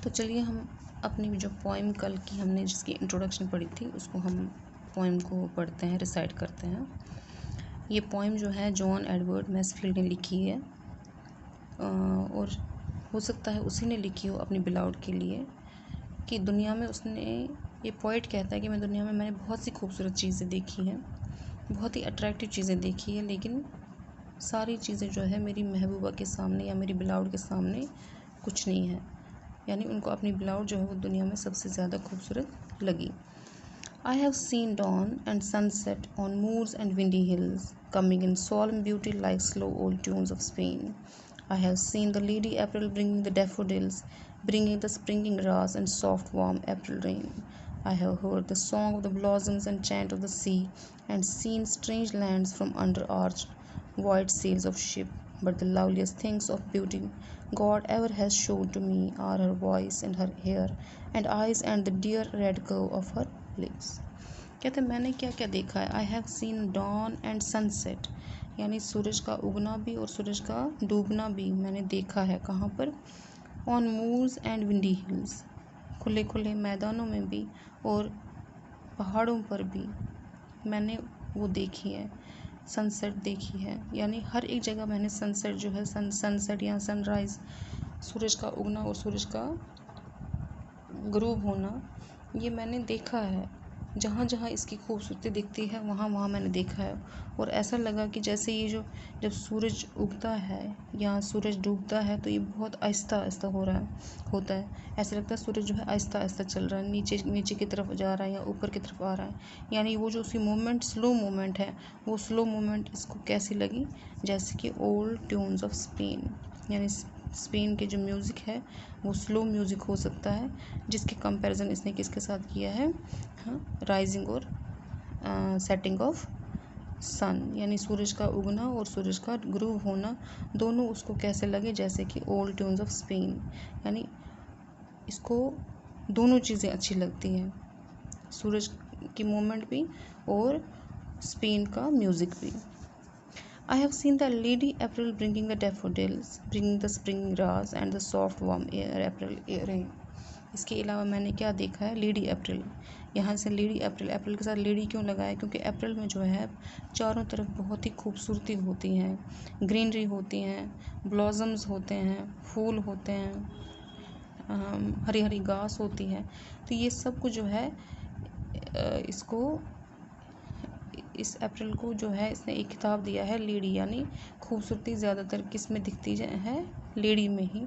तो चलिए हम अपनी जो पोइम कल की हमने जिसकी इंट्रोडक्शन पढ़ी थी उसको हम पोइम को पढ़ते हैं, रिसाइट करते हैं। ये पोइम जो है जॉन एडवर्ड मैसफील्ड ने लिखी है और हो सकता है उसी ने लिखी हो अपनी बिलाउड के लिए कि दुनिया में उसने, ये पोइट कहता है कि मैं दुनिया में मैंने बहुत सी खूबसूरत चीज़ें देखी हैं, बहुत ही अट्रैक्टिव चीज़ें देखी है, लेकिन सारी चीज़ें जो है मेरी महबूबा के सामने या मेरी बिलाउड के सामने कुछ नहीं है। यानी उनको अपनी बिलाउड जो है वो दुनिया में सबसे ज़्यादा खूबसूरत लगी। I have seen dawn and sunset on moors and windy hills, coming in solemn beauty like slow old tunes of Spain. I have seen the Lady April bringing the daffodils, bringing the springing grass and soft warm April rain. I have heard the song of the blossoms and chant of the sea, and seen strange lands from under arched white sails of ship. But the loveliest things of beauty God ever has shown to me are her voice and her hair and eyes and the dear red curve of her lips. कहते मैंने क्या क्या देखा है। I have seen dawn and sunset, यानी सूरज का उगना भी और सूरज का डूबना भी मैंने देखा है। कहाँ पर? On moors and windy hills, खुले खुले मैदानों में भी और पहाड़ों पर भी मैंने वो देखी है, सनसेट देखी है। यानी हर एक जगह मैंने सनसेट जो है सनसेट या सनराइज़, सूरज का उगना और सूरज का ग्रूब होना, ये मैंने देखा है। जहाँ जहाँ इसकी खूबसूरती दिखती है वहाँ वहाँ मैंने देखा है। और ऐसा लगा कि जैसे ये जो जब सूरज उगता है या सूरज डूबता है तो ये बहुत आहिस्ता आहिस्ता होता है। ऐसा लगता है सूरज जो है आहिस्ता आहिस्ता चल रहा है, नीचे नीचे की तरफ जा रहा है या ऊपर की तरफ आ रहा है। यानी वो जो उसकी मूवमेंट स्लो मूवमेंट है, वो स्लो मूवमेंट इसको कैसी लगी? जैसे कि ओल्ड ट्यून्स ऑफ स्पेन, यानी स्पेन के जो म्यूज़िक है वो स्लो म्यूज़िक हो सकता है, जिसके कंपैरिजन इसने किसके साथ किया है? हाँ, राइजिंग और सेटिंग ऑफ सन, यानी सूरज का उगना और सूरज का ग्रूव होना दोनों उसको कैसे लगे? जैसे कि ओल्ड ट्यून्स ऑफ स्पेन, यानी इसको दोनों चीज़ें अच्छी लगती हैं, सूरज की मूवमेंट भी और स्पेन का म्यूज़िक भी। I have seen the Lady April bringing the daffodils, bringing the spring grass and the soft warm air April rain. इसके अलावा मैंने क्या देखा है? लेडी अप्रैल। यहाँ से लेडी अप्रैल, अप्रैल के साथ लेडी क्यों लगाया? क्योंकि अप्रैल में जो है चारों तरफ बहुत ही खूबसूरती होती है, ग्रीनरी होती हैं, ब्लॉसम्स होते हैं, फूल होते हैं, हरी हरी घास होती है। तो ये सब कुछ जो है इसको, इस अप्रैल को जो है इसने एक खिताब दिया है लेडी, यानी खूबसूरती ज़्यादातर किस में दिखती है? लेडी में ही।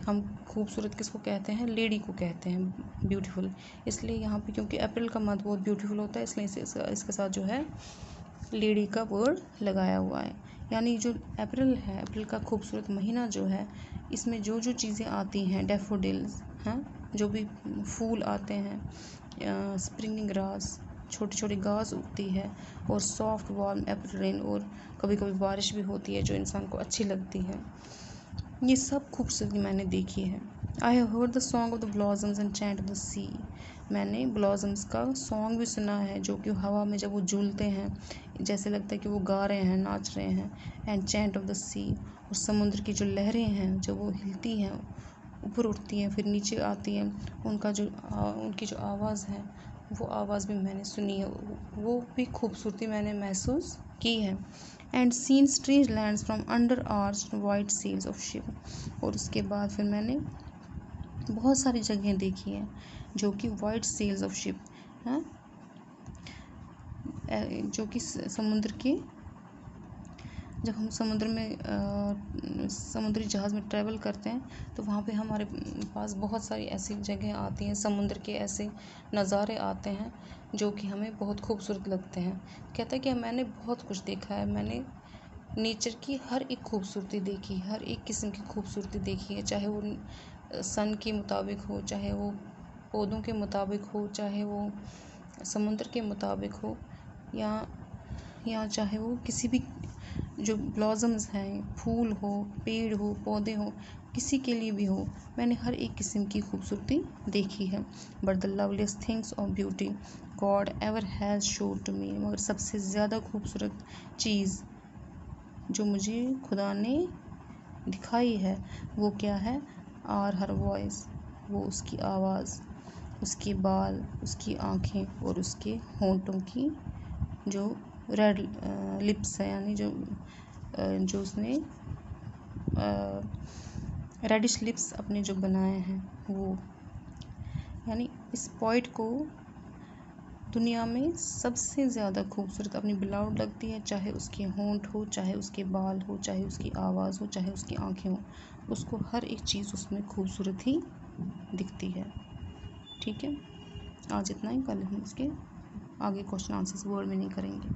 हम खूबसूरत किसको कहते हैं? लेडी को कहते हैं, ब्यूटीफुल। इसलिए यहाँ पे क्योंकि अप्रैल का मंथ बहुत ब्यूटीफुल होता है, इसलिए इसके साथ जो है लेडी का वर्ड लगाया हुआ है। यानी जो अप्रैल है, अप्रैल का खूबसूरत महीना जो है, इसमें जो जो चीज़ें आती हैं, डैफोडिल्स, हाँ, जो भी फूल आते हैं, स्प्रिंगिंग ग्रास, छोटी छोटी घास उगती है, और सॉफ्ट वार्म अप्रैल रेन, और कभी कभी बारिश भी होती है जो इंसान को अच्छी लगती है। ये सब खूबसूरती मैंने देखी है। I have heard the song of the blossoms and chant of the sea, मैंने ब्लॉसम्स का सॉन्ग भी सुना है जो कि हवा में जब वो झूलते हैं जैसे लगता है कि वो गा रहे हैं, नाच रहे हैं। एंड चैंट ऑफ द सी, और समुद्र की जो लहरें हैं जब वो हिलती हैं, ऊपर उठती हैं फिर नीचे आती हैं, उनकी जो आवाज़ है वो आवाज़ भी मैंने सुनी है, वो भी खूबसूरती मैंने महसूस की है। And seen strange lands from under arched white sails of ship, और उसके बाद फिर मैंने बहुत सारी जगहें देखी हैं जो कि वाइट सेल्स ऑफ शिप हैं, जो कि समुद्र के, जब हम समुद्र में समुद्री जहाज़ में ट्रैवल करते हैं तो वहाँ पे हमारे पास बहुत सारी ऐसी जगह आती हैं, समुद्र के ऐसे नज़ारे आते हैं जो कि हमें बहुत खूबसूरत लगते हैं। कहता है कि मैंने बहुत कुछ देखा है, मैंने नेचर की हर एक खूबसूरती देखी, हर एक किस्म की खूबसूरती देखी है, चाहे वो सन के मुताबिक हो, चाहे वो पौधों के मुताबिक हो, चाहे वो समुद्र के मुताबिक हो, या चाहे वो किसी भी जो ब्लॉसम्स हैं, फूल हो, पेड़ हो, पौधे हो, किसी के लिए भी हो, मैंने हर एक किस्म की खूबसूरती देखी है। But the loveliest things of beauty God ever has showed to me, मगर सबसे ज़्यादा खूबसूरत चीज़ जो मुझे खुदा ने दिखाई है वो क्या है? आर हर वॉइस, वो उसकी आवाज़, उसके बाल, उसकी आँखें और उसके होंठों की जो रेड लिप्स है, यानी जो उसने रेडिश लिप्स अपने जो बनाए हैं वो, यानी इस पोइट को दुनिया में सबसे ज़्यादा खूबसूरत अपनी बिलाउड लगती है, चाहे उसके होंठ हो, चाहे उसके बाल हो, चाहे उसकी आवाज़ हो, चाहे उसकी आँखें हो, उसको हर एक चीज़ उसमें खूबसूरत ही दिखती है। ठीक है, आज इतना ही, कल हम इसके आगे क्वेश्चन आंसर्स वर्ड में नहीं करेंगे।